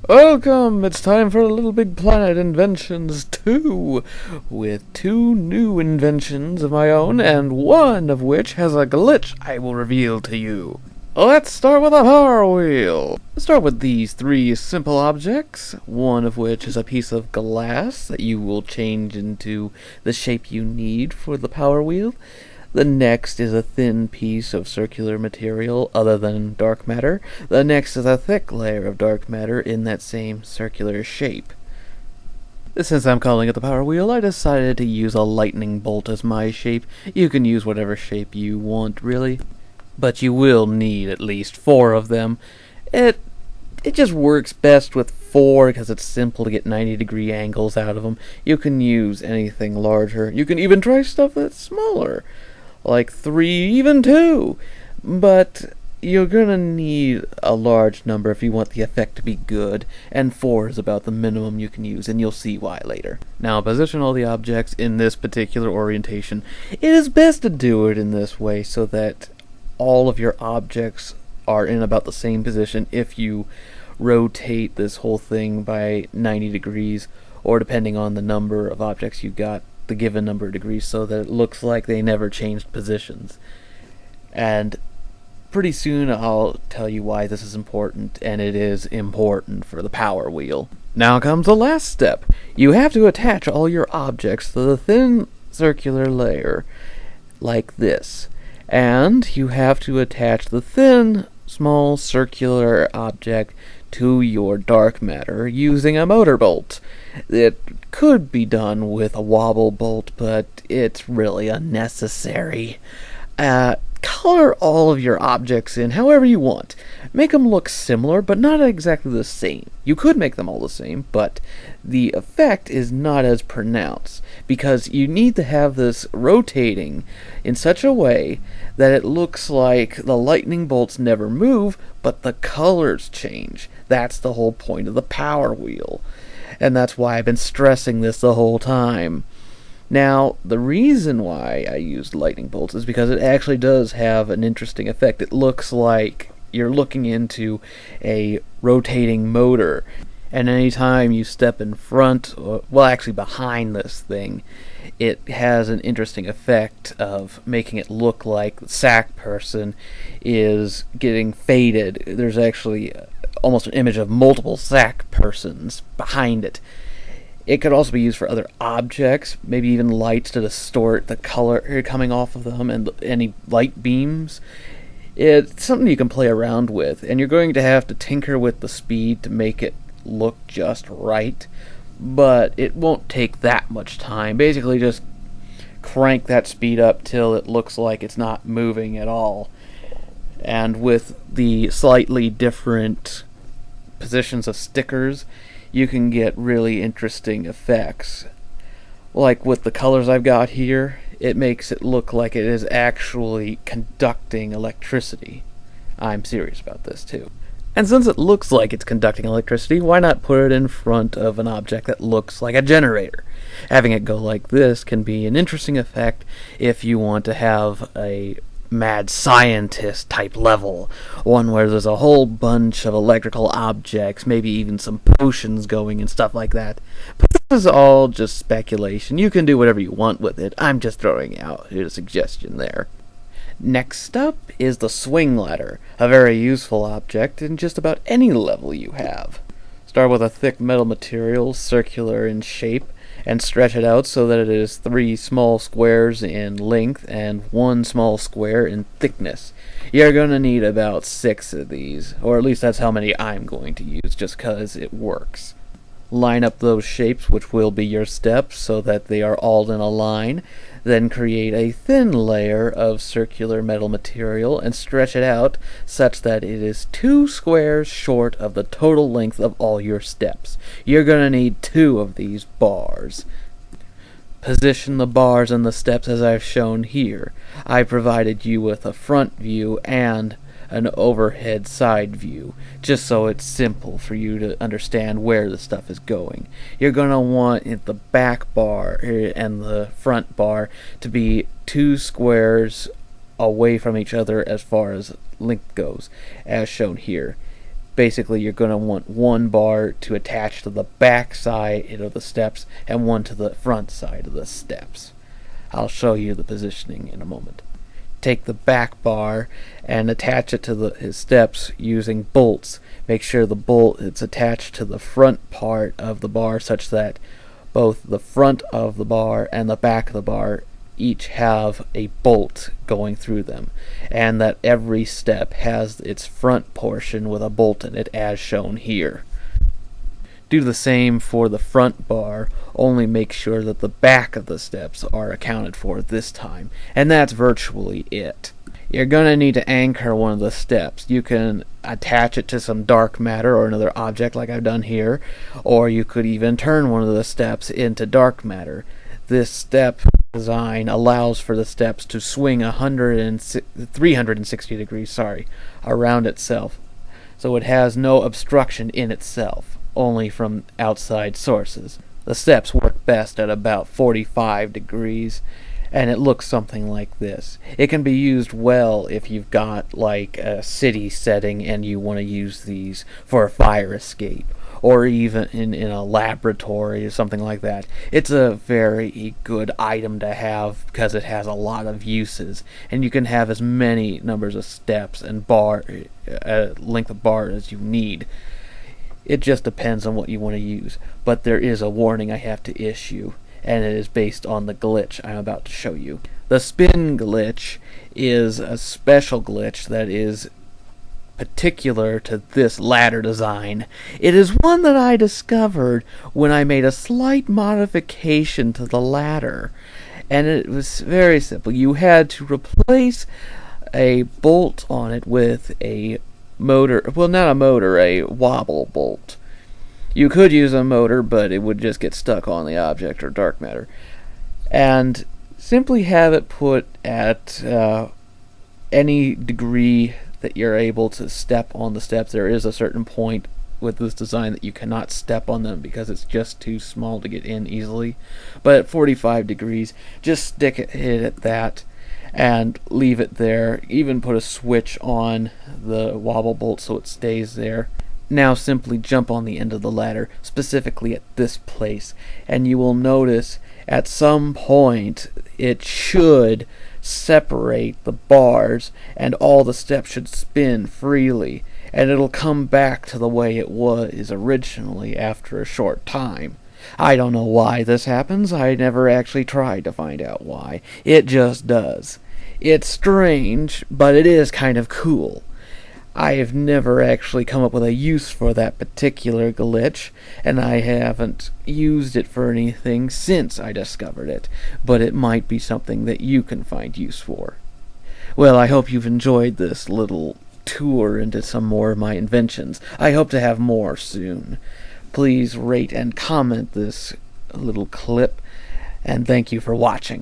Welcome! It's time for Little Big Planet Inventions 2, with two new inventions of my own, and one of which has a glitch I will reveal to you. Let's start with a power wheel. Let's start with these three simple objects, one of which is a piece of glass that you will change into the shape you need for the power wheel. The next is a thin piece of circular material other than dark matter. The next is a thick layer of dark matter in that same circular shape. Since I'm calling it the power wheel, I decided to use a lightning bolt as my shape. You can use whatever shape you want, really, but you will need at least 4 of them. It just works best with 4 because it's simple to get 90-degree angles out of them. You can use anything larger. You can even try stuff that's smaller, like 3, even 2. But you're gonna need a large number if you want the effect to be good, and 4 is about the minimum you can use, and you'll see why later. Now, position all the objects in this particular orientation. It is best to do it in this way so that all of your objects are in about the same position if you rotate this whole thing by 90 degrees, or depending on the number of objects you got, the given number of degrees, so that it looks like they never changed positions. And pretty soon I'll tell you why this is important, and it is important for the power wheel. Now comes the last step. You have to attach all your objects to the thin circular layer, like this. And you have to attach the thin, small circular object to your dark matter using a motor bolt. It could be done with a wobble bolt, but it's really unnecessary. Color all of your objects in however you want. Make them look similar, but not exactly the same. You could make them all the same, but the effect is not as pronounced, because you need to have this rotating in such a way that it looks like the lightning bolts never move, but the colors change. That's the whole point of the power wheel, and that's why I've been stressing this the whole time. Now, the reason why I used lightning bolts is because it actually does have an interesting effect. It looks like you're looking into a rotating motor, and anytime you step in front, well, actually behind this thing, it has an interesting effect of making it look like the sack person is getting faded. There's actually almost an image of multiple sack persons behind it. It could also be used for other objects, maybe even lights to distort the color coming off of them, and any light beams. It's something you can play around with, and you're going to have to tinker with the speed to make it look just right, but it won't take that much time. Basically just crank that speed up till it looks like it's not moving at all. And with the slightly different positions of stickers, you can get really interesting effects. Like with the colors I've got here, it makes it look like it is actually conducting electricity. I'm serious about this too. And since it looks like it's conducting electricity, why not put it in front of an object that looks like a generator? Having it go like this can be an interesting effect if you want to have a mad scientist type level, one where there's a whole bunch of electrical objects, maybe even some potions going and stuff like that. But this is all just speculation. You can do whatever you want with it. I'm just throwing out a suggestion there. Next up is the swing ladder, a very useful object in just about any level you have. Start with a thick metal material, circular in shape, and stretch it out so that it is 3 small squares in length and 1 small square in thickness. You're going to need about 6 of these, or at least that's how many I'm going to use, just because it works. Line up those shapes, which will be your steps, so that they are all in a line. Then create a thin layer of circular metal material and stretch it out such that it is 2 squares short of the total length of all your steps. You're going to need 2 of these bars. Position the bars and the steps as I've shown here. I provided you with a front view and an overhead side view, just so it's simple for you to understand where the stuff is going. You're going to want the back bar and the front bar to be 2 squares away from each other as far as length goes, as shown here. Basically, you're going to want one bar to attach to the back side of the steps and one to the front side of the steps. I'll show you the positioning in a moment. Take the back bar and attach it to his steps using bolts. Make sure the bolt is attached to the front part of the bar such that both the front of the bar and the back of the bar each have a bolt going through them, and that every step has its front portion with a bolt in it as shown here. Do the same for the front bar, only make sure that the back of the steps are accounted for this time, and that's virtually it. You're going to need to anchor one of the steps. You can attach it to some dark matter or another object like I've done here, or you could even turn one of the steps into dark matter. This step design allows for the steps to swing 360 degrees around itself, so it has no obstruction in itself, only from outside sources. The steps work best at about 45 degrees, and it looks something like this. It can be used well if you've got like a city setting and you want to use these for a fire escape, or even in a laboratory or something like that. It's a very good item to have because it has a lot of uses, and you can have as many numbers of steps and length of bar as you need. It just depends on what you want to use, but there is a warning I have to issue, and it is based on the glitch I'm about to show you. The spin glitch is a special glitch that is particular to this ladder design. It is one that I discovered when I made a slight modification to the ladder, and it was very simple. You had to replace a bolt on it with a motor, well, not a motor, a wobble bolt. You could use a motor, but it would just get stuck on the object or dark matter. And simply have it put at any degree that you're able to step on the steps. There is a certain point with this design that you cannot step on them because it's just too small to get in easily. But at 45 degrees, just stick it at that and leave it there. Even put a switch on the wobble bolt so it stays there. Now simply jump on the end of the ladder, specifically at this place, and you will notice at some point it should separate the bars and all the steps should spin freely, and it'll come back to the way it was originally after a short time. I don't know why this happens. I never actually tried to find out why. It just does. It's strange, but it is kind of cool. I have never actually come up with a use for that particular glitch, and I haven't used it for anything since I discovered it, but it might be something that you can find use for. Well, I hope you've enjoyed this little tour into some more of my inventions. I hope to have more soon. Please rate and comment this little clip, and thank you for watching.